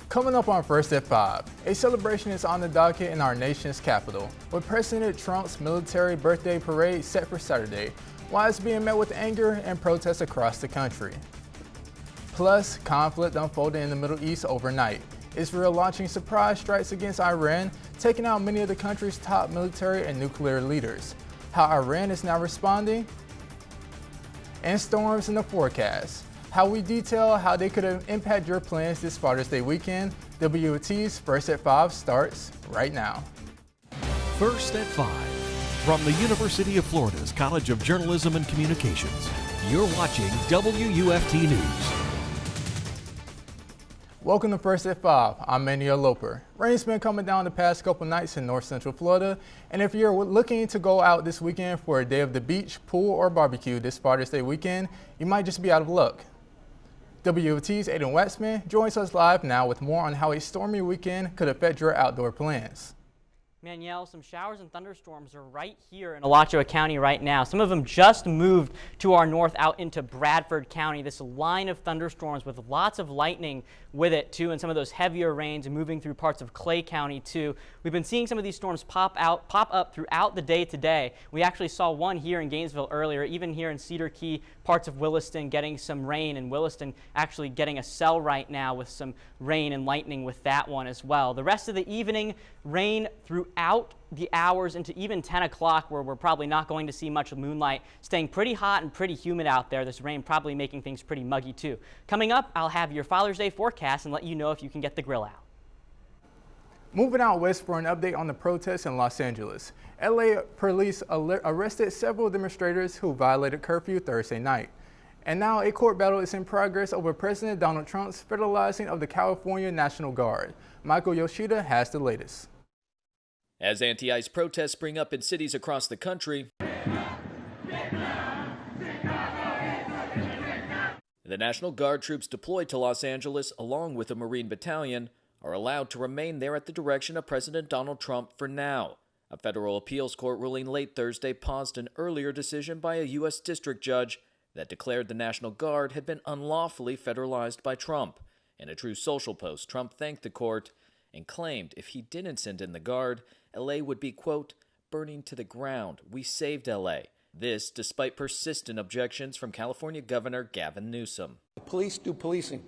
Coming up on First at 5, a celebration is on the docket in our nation's capital, with President Trump's military birthday parade set for Saturday, while it's being met with anger and protests across the country. Plus, conflict unfolded in the Middle East overnight. Israel launching surprise strikes against Iran, taking out many of the country's top military and nuclear leaders. How Iran is now responding, and storms in the forecast. How we detail how they could impact your plans this Father's Day weekend. WUFT's First at 5 starts right now. First at 5, from the University of Florida's College of Journalism and Communications, you're watching WUFT News. Welcome to First at 5. I'm Magnel Loper. Rain's been coming down the past couple nights in north central Florida, and if you're looking to go out this weekend for a day of the beach, pool, or barbecue this Father's Day weekend, you might just be out of luck. WUFT's Aiden Wacksman joins us live now with more on how a stormy weekend could affect your outdoor plans. Magnel, some showers and thunderstorms are right here in Alachua County right now. Some of them just moved to our north out into Bradford County. This line of thunderstorms with lots of lightning with it too, and some of those heavier rains moving through parts of Clay County too. We've been seeing some of these storms pop up throughout the day today. We actually saw one here in Gainesville earlier, even here in Cedar Key, parts of Williston getting some rain, and Williston actually getting a cell right now with some rain and lightning with that one as well. The rest of the evening, rain throughout the hours into even 10 o'clock, where we're probably not going to see much moonlight, staying pretty hot and pretty humid out there. This rain probably making things pretty muggy too. Coming up, I'll have your Father's Day forecast and let you know if you can get the grill out. Moving out west for an update on the protests in Los Angeles. LA police arrested several demonstrators who violated curfew Thursday night. And now a court battle is in progress over President Donald Trump's federalizing of the California National Guard. Michael Yoshida has the latest. As anti-ICE protests spring up in cities across the country, the National Guard troops deployed to Los Angeles, along with a Marine battalion, are allowed to remain there at the direction of President Donald Trump for now. A federal appeals court ruling late Thursday paused an earlier decision by a U.S. district judge that declared the National Guard had been unlawfully federalized by Trump. In a True Social post, Trump thanked the court and claimed if he didn't send in the Guard, L.A. would be, quote, burning to the ground. We saved L.A. This despite persistent objections from California Governor Gavin Newsom. The police do policing.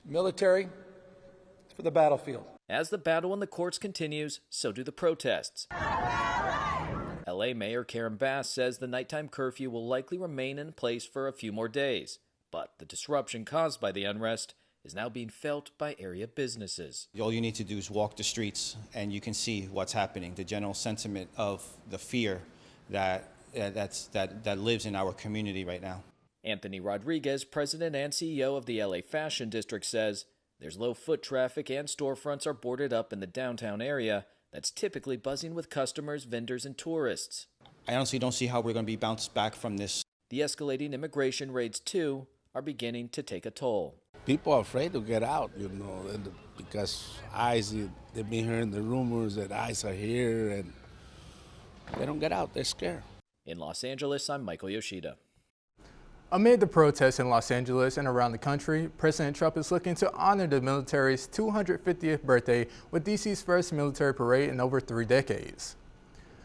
Military, it's for the battlefield. As the battle in the courts continues, so do the protests. L.A. Mayor Karen Bass says the nighttime curfew will likely remain in place for a few more days, but the disruption caused by the unrest is now being felt by area businesses. All you need to do is walk the streets and you can see what's happening, the general sentiment of the fear that lives in our community right now. Anthony Rodriguez, president and CEO of the LA Fashion District, says there's low foot traffic and storefronts are boarded up in the downtown area that's typically buzzing with customers, vendors, and tourists. I honestly don't see how we're going to be bounced back from this. The escalating immigration raids, too, are beginning to take a toll. People are afraid to get out, because ICE, they've been hearing the rumors that ICE are here, and they don't get out. They're scared. In Los Angeles, I'm Michael Yoshida. Amid the protests in Los Angeles and around the country, President Trump is looking to honor the military's 250th birthday with DC's first military parade in over 3 decades.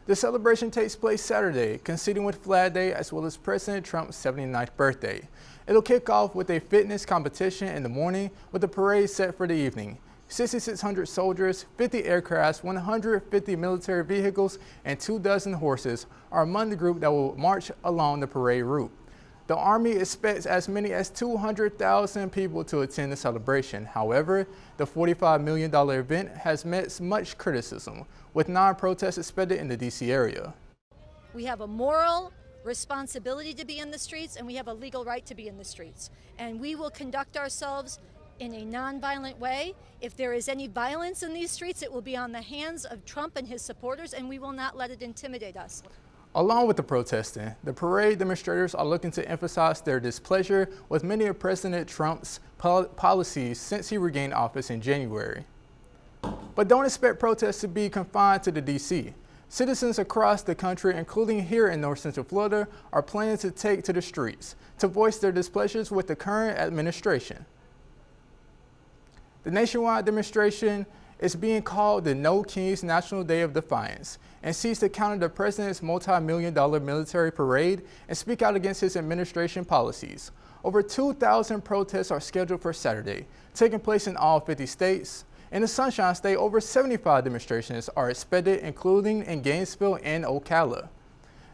The celebration takes place Saturday, coinciding with Flag Day as well as President Trump's 79th birthday. It'll kick off with a fitness competition in the morning with the parade set for the evening. 6,600 soldiers, 50 aircrafts, 150 military vehicles, and 24 horses are among the group that will march along the parade route. The Army expects as many as 200,000 people to attend the celebration. However, the $45 million event has met much criticism, with non-protests expected in the D.C. area. We have a moral responsibility to be in the streets, and we have a legal right to be in the streets. And we will conduct ourselves in a nonviolent way. If there is any violence in these streets, it will be on the hands of Trump and his supporters, and we will not let it intimidate us. Along with the protesting, the parade demonstrators are looking to emphasize their displeasure with many of President Trump's policies since he regained office in January. But don't expect protests to be confined to the D.C. Citizens across the country, including here in north central Florida, are planning to take to the streets to voice their displeasures with the current administration. The nationwide demonstration is being called the No Kings National Day of Defiance and seeks to counter the president's multi-million-dollar military parade and speak out against his administration policies. Over 2,000 protests are scheduled for Saturday, taking place in all 50 states. In the Sunshine State, over 75 demonstrations are expected, including in Gainesville and Ocala.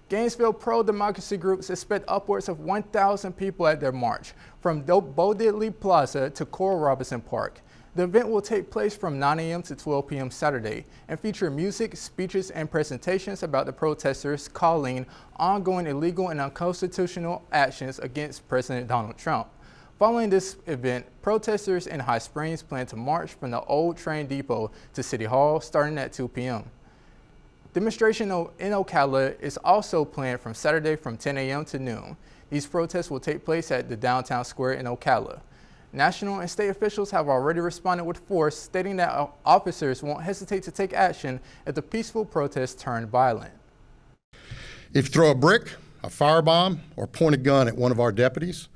Gainesville pro-democracy groups expect upwards of 1,000 people at their march from Bo Diddley Plaza to Coral Robinson Park. The event will take place from 9 a.m. to 12 p.m. Saturday and feature music, speeches, and presentations about the protesters calling ongoing illegal and unconstitutional actions against President Donald Trump. Following this event, protesters in High Springs plan to march from the old train depot to City Hall starting at 2 p.m. Demonstration in Ocala is also planned from Saturday from 10 a.m. to noon. These protests will take place at the downtown square in Ocala. National and state officials have already responded with force, stating that officers won't hesitate to take action if the peaceful protests turn violent. If you throw a brick, a firebomb, or point a gun at one of our deputies,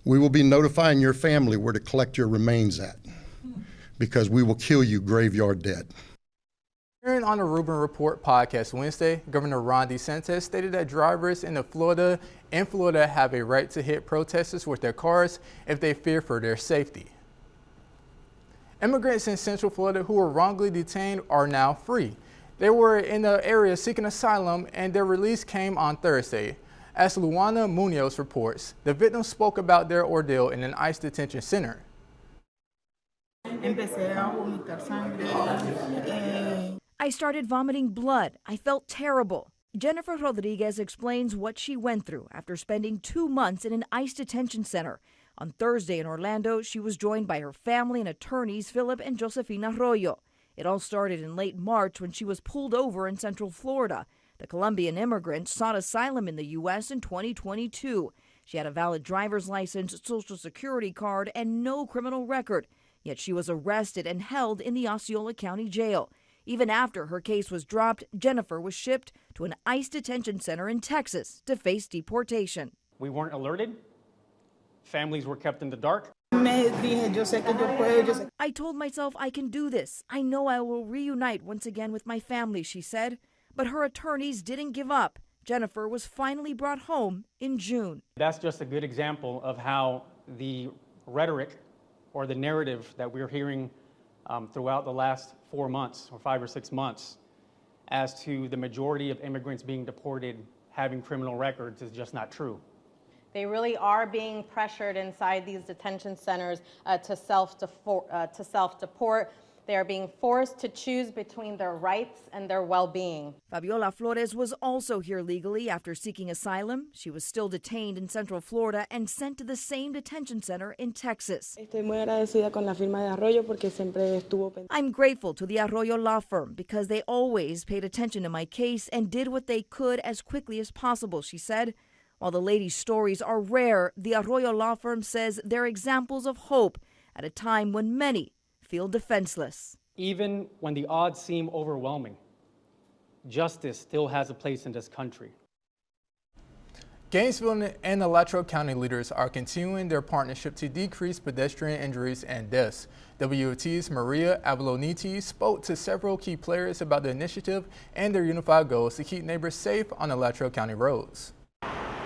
we will be notifying your family where to collect your remains at, because we will kill you graveyard dead. Hearing on the Rubin Report podcast Wednesday, Governor Ron DeSantis stated that drivers in Florida have a right to hit protesters with their cars if they fear for their safety. Immigrants in Central Florida who were wrongly detained are now free. They were in the area seeking asylum, and their release came on Thursday. As Luana Munoz reports, the victims spoke about their ordeal in an ICE detention center. I started vomiting blood. I felt terrible. Jennifer Rodriguez explains what she went through after spending 2 months in an ICE detention center. On Thursday in Orlando, she was joined by her family and attorneys Philip and Josefina Arroyo. It all started in late March when she was pulled over in Central Florida. The Colombian immigrant sought asylum in the U.S. in 2022. She had a valid driver's license, social security card, and no criminal record. Yet she was arrested and held in the Osceola County Jail. Even after her case was dropped, Jennifer was shipped to an ICE detention center in Texas to face deportation. We weren't alerted. Families were kept in the dark. I told myself I can do this. I know I will reunite once again with my family, she said. But her attorneys didn't give up. Jennifer was finally brought home in June. That's just a good example of how the rhetoric or the narrative that we're hearing throughout the last 4 months or 5 or 6 months as to the majority of immigrants being deported having criminal records is just not true. They really are being pressured inside these detention centers to self-deport. They are being forced to choose between their rights and their well-being. Fabiola Flores was also here legally after seeking asylum. She was still detained in Central Florida and sent to the same detention center in Texas. I'm grateful to the Arroyo law firm because they always paid attention to my case and did what they could as quickly as possible, she said. While the lady's stories are rare, the Arroyo law firm says they're examples of hope at a time when many feel defenseless. Even when the odds seem overwhelming, justice still has a place in this country. Gainesville and Alachua County leaders are continuing their partnership to decrease pedestrian injuries and deaths. WUFT's Maria Avlonitis spoke to several key players about the initiative and their unified goals to keep neighbors safe on Alachua County roads.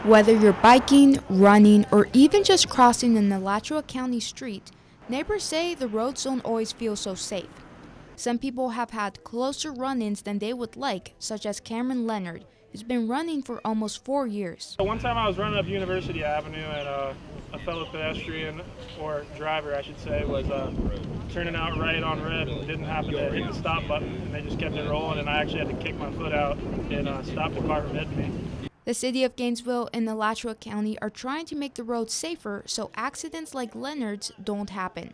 Whether you're biking, running, or even just crossing an Alachua County street, neighbors say the roads don't always feel so safe. Some people have had closer run-ins than they would like, such as Cameron Leonard, who's been running for almost 4 years. One time I was running up University Avenue and a fellow pedestrian, or driver I should say, was turning out right on red and didn't happen to hit the stop button, and they just kept it rolling, and I actually had to kick my foot out and stop the car from hitting me. The city of Gainesville and Alachua County are trying to make the roads safer so accidents like Leonard's don't happen.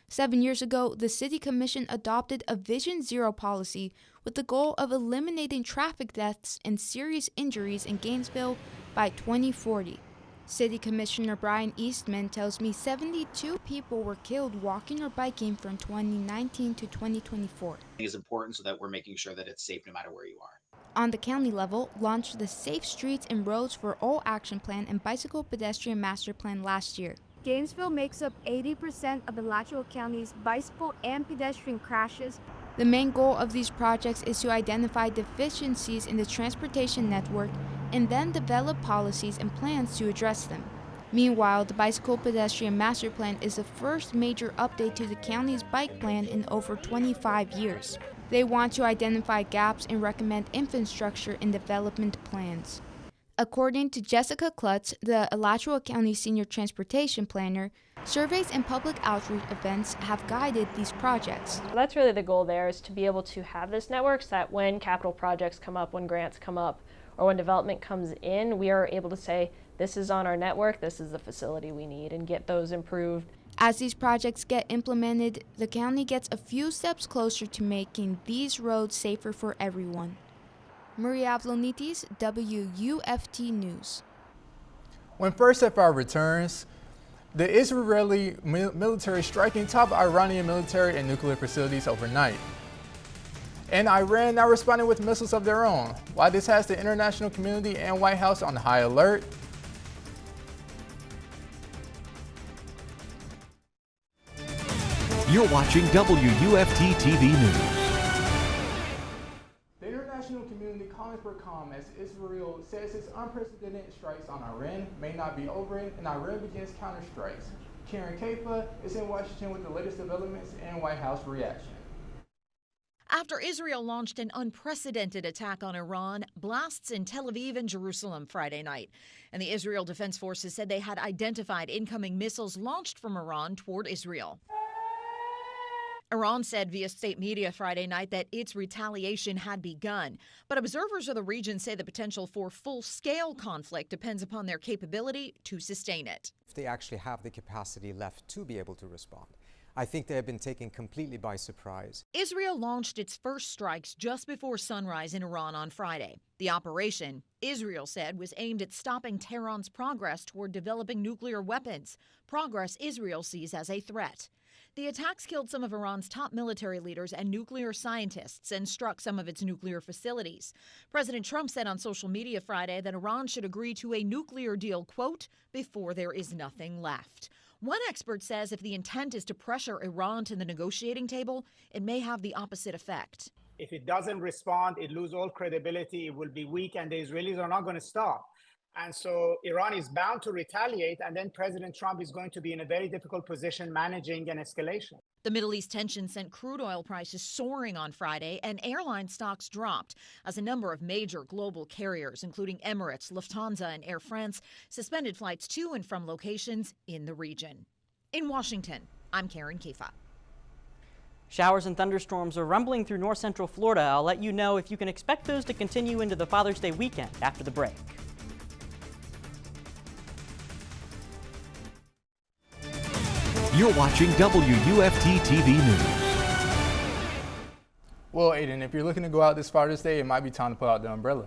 7 years ago, the City Commission adopted a Vision Zero policy with the goal of eliminating traffic deaths and serious injuries in Gainesville by 2040. City Commissioner Brian Eastman tells me 72 people were killed walking or biking from 2019 to 2024. It's important so that we're making sure that it's safe no matter where you are. On the county level, launched the Safe Streets and Roads for All Action Plan and Bicycle Pedestrian Master Plan last year. Gainesville makes up 80% of Alachua County's bicycle and pedestrian crashes. The main goal of these projects is to identify deficiencies in the transportation network and then develop policies and plans to address them. Meanwhile, the Bicycle Pedestrian Master Plan is the first major update to the county's bike plan in over 25 years. They want to identify gaps and recommend infrastructure in development plans. According to Jessica Klutz, the Alachua County Senior Transportation Planner, surveys and public outreach events have guided these projects. That's really the goal there, is to be able to have this network so that when capital projects come up, when grants come up, or when development comes in, we are able to say, this is on our network, this is the facility we need, and get those improved. As these projects get implemented, the county gets a few steps closer to making these roads safer for everyone. Maria Avlonitis, WUFT News. When First at 5 returns, the Israeli military striking top Iranian military and nuclear facilities overnight. And Iran now responding with missiles of their own. Why this has the international community and White House on high alert? You're watching WUFT-TV News. The international community calling for calm as Israel says its unprecedented strikes on Iran may not be over and Iran begins counterstrikes. Karen Kaifa is in Washington with the latest developments and White House reaction. After Israel launched an unprecedented attack on Iran, blasts in Tel Aviv and Jerusalem Friday night. And the Israel Defense Forces said they had identified incoming missiles launched from Iran toward Israel. Iran said via state media Friday night that its retaliation had begun. But observers of the region say the potential for full-scale conflict depends upon their capability to sustain it. If they actually have the capacity left to be able to respond. I think they have been taken completely by surprise. Israel launched its first strikes just before sunrise in Iran on Friday. The operation, Israel said, was aimed at stopping Tehran's progress toward developing nuclear weapons, progress Israel sees as a threat. The attacks killed some of Iran's top military leaders and nuclear scientists and struck some of its nuclear facilities. President Trump said on social media Friday that Iran should agree to a nuclear deal, quote, before there is nothing left. One expert says if the intent is to pressure Iran to the negotiating table, it may have the opposite effect. If it doesn't respond, it loses all credibility, it will be weak, and the Israelis are not going to stop. And so Iran is bound to retaliate, and then President Trump is going to be in a very difficult position managing an escalation. The Middle East tension sent crude oil prices soaring on Friday, and airline stocks dropped as a number of major global carriers, including Emirates, Lufthansa, and Air France, suspended flights to and from locations in the region. In Washington, I'm Karen Kaifa. Showers and thunderstorms are rumbling through north central Florida. I'll let you know if you can expect those to continue into the Father's Day weekend after the break. You're watching WUFT-TV News. Well, Aiden, if you're looking to go out this Father's Day, it might be time to pull out the umbrella.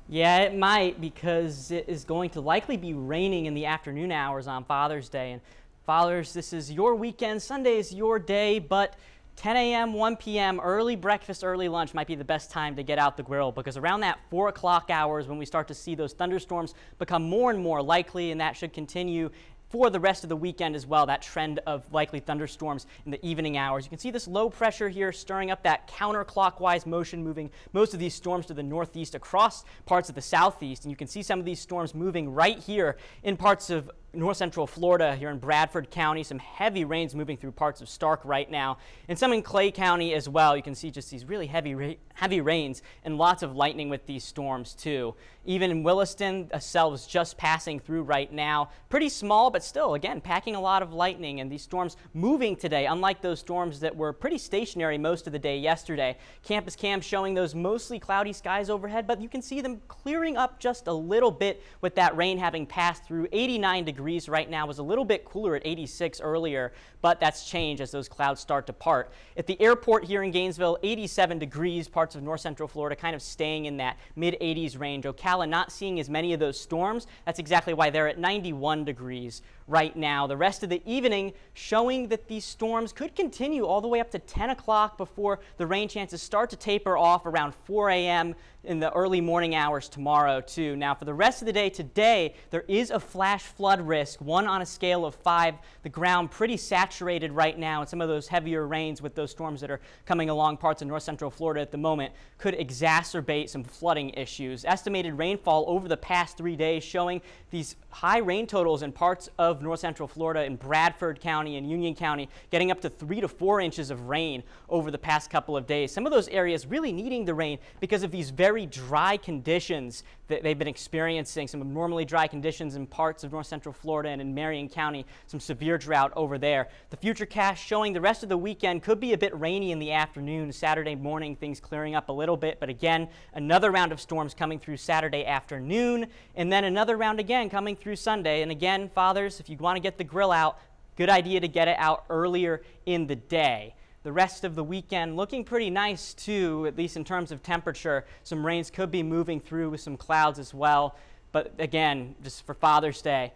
Yeah, it might, because it is going to likely be raining in the afternoon hours on Father's Day. And fathers, this is your weekend. Sunday is your day, but 10 a.m., 1 p.m., early breakfast, early lunch might be the best time to get out the grill, because around that 4 o'clock hours when we start to see those thunderstorms become more and more likely, and that should continue for the rest of the weekend as well, that trend of likely thunderstorms in the evening hours. You can see this low pressure here stirring up that counterclockwise motion, moving most of these storms to the northeast across parts of the southeast. And you can see some of these storms moving right here in parts of north central Florida, here in Bradford County. Some heavy rains moving through parts of Stark right now, and some in Clay County as well. You can see just these really heavy rains and lots of lightning with these storms too. Even in Williston, a cell is just passing through right now. Pretty small, but still, again, packing a lot of lightning, and these storms moving today, unlike those storms that were pretty stationary most of the day yesterday. Campus cam showing those mostly cloudy skies overhead, but you can see them clearing up just a little bit with that rain having passed through. 89 degrees right now, was a little bit cooler at 86 earlier, but that's changed as those clouds start to part. At the airport here in Gainesville, 87 degrees, parts of north central Florida kind of staying in that mid-80s range. Ocala not seeing as many of those storms. That's exactly why they're at 91 degrees right now. The rest of the evening showing that these storms could continue all the way up to 10 o'clock before the rain chances start to taper off around 4 a.m. in the early morning hours tomorrow too. Now for the rest of the day today, there is a flash flood risk, 1 on a scale of 5. The ground pretty saturated right now, and some of those heavier rains with those storms that are coming along parts of north central Florida at the moment could exacerbate some flooding issues. Estimated rainfall over the past 3 days showing these high rain totals in parts of north central Florida, in Bradford County and Union County, getting up to 3 to 4 inches of rain over the past couple of days. Some of those areas really needing the rain because of these very dry conditions that they've been experiencing, some abnormally dry conditions in parts of north central Florida and in Marion County, some severe drought over there. The futurecast showing the rest of the weekend could be a bit rainy in the afternoon. Saturday morning, things clearing up a little bit, but again, another round of storms coming through Saturday afternoon, and then another round again coming through Sunday. And again, fathers, if you want to get the grill out, good idea to get it out earlier in the day. The rest of the weekend looking pretty nice too, at least in terms of temperature. Some rains could be moving through with some clouds as well. But again, just for Father's Day,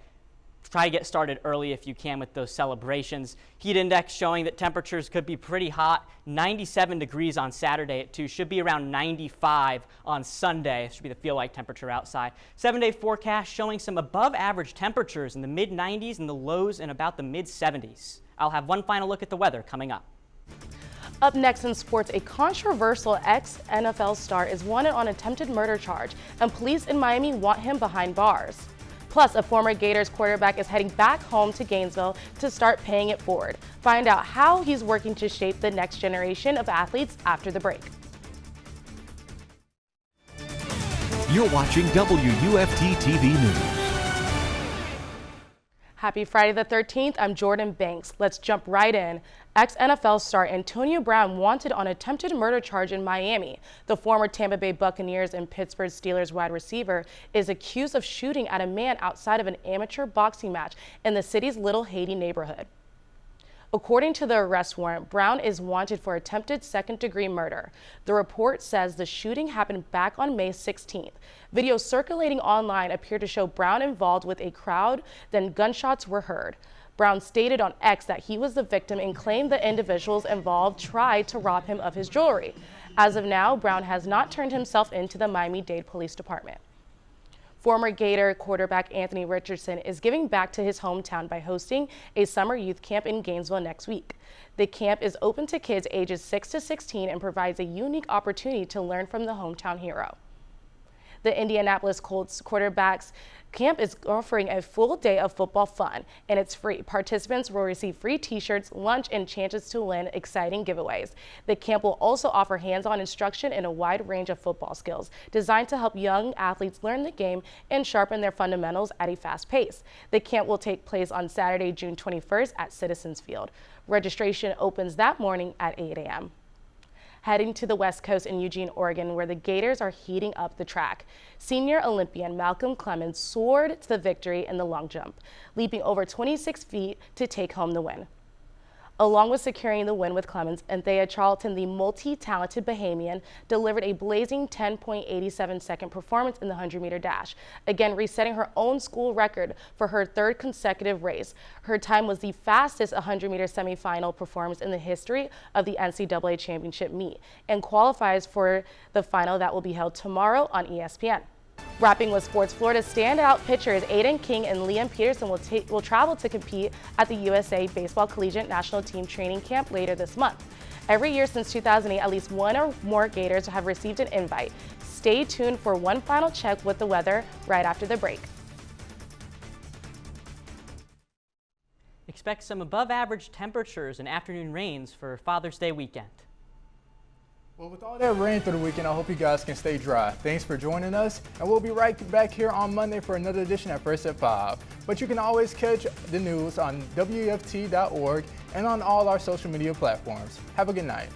try to get started early if you can with those celebrations. Heat index showing that temperatures could be pretty hot. 97 degrees on Saturday at 2. Should be around 95 on Sunday. Should be the feel-like temperature outside. 7-day forecast showing some above average temperatures in the mid-90s and the lows in about the mid-70s. I'll have one final look at the weather coming up. Up next in sports, a controversial ex-NFL star is wanted on attempted murder charge, and police in Miami want him behind bars. Plus, a former Gators quarterback is heading back home to Gainesville to start paying it forward. Find out how he's working to shape the next generation of athletes after the break. You're watching WUFT-TV News. Happy Friday the 13th, I'm Jordyn Banks. Let's jump right in. Ex-NFL star Antonio Brown wanted on attempted murder charge in Miami. The former Tampa Bay Buccaneers and Pittsburgh Steelers wide receiver is accused of shooting at a man outside of an amateur boxing match in the city's Little Haiti neighborhood. According to the arrest warrant, Brown is wanted for attempted second-degree murder. The report says the shooting happened back on May 16th. Videos circulating online appear to show Brown involved with a crowd, then gunshots were heard. Brown stated on X that he was the victim and claimed the individuals involved tried to rob him of his jewelry. As of now, Brown has not turned himself into the Miami-Dade Police Department. Former Gator quarterback Anthony Richardson is giving back to his hometown by hosting a summer youth camp in Gainesville next week. The camp is open to kids ages 6 to 16 and provides a unique opportunity to learn from the hometown hero. The Indianapolis Colts quarterbacks camp is offering a full day of football fun, and it's free. Participants will receive free t-shirts, lunch, and chances to win exciting giveaways. The camp will also offer hands-on instruction in a wide range of football skills, designed to help young athletes learn the game and sharpen their fundamentals at a fast pace. The camp will take place on Saturday, June 21st at Citizens Field. Registration opens that morning at 8 a.m. Heading to the West Coast in Eugene, Oregon, where the Gators are heating up the track. Senior Olympian Malcolm Clemens soared to the victory in the long jump, leaping over 26 feet to take home the win. Along with securing the win with Clemens, Anthea Charlton, the multi-talented Bahamian, delivered a blazing 10.87-second performance in the 100-meter dash, again resetting her own school record for her third consecutive race. Her time was the fastest 100-meter semifinal performance in the history of the NCAA championship meet and qualifies for the final that will be held tomorrow on ESPN. Wrapping with sports, Florida's standout pitchers Aiden King and Liam Peterson will travel to compete at the USA Baseball Collegiate National Team Training Camp later this month. Every year since 2008, at least one or more Gators have received an invite. Stay tuned for one final check with the weather right after the break. Expect some above-average temperatures and afternoon rains for Father's Day weekend. Well, with all that rain through the weekend, I hope you guys can stay dry. Thanks for joining us, and we'll be right back here on Monday for another edition at First at 5. But you can always catch the news on WUFT.org and on all our social media platforms. Have a good night.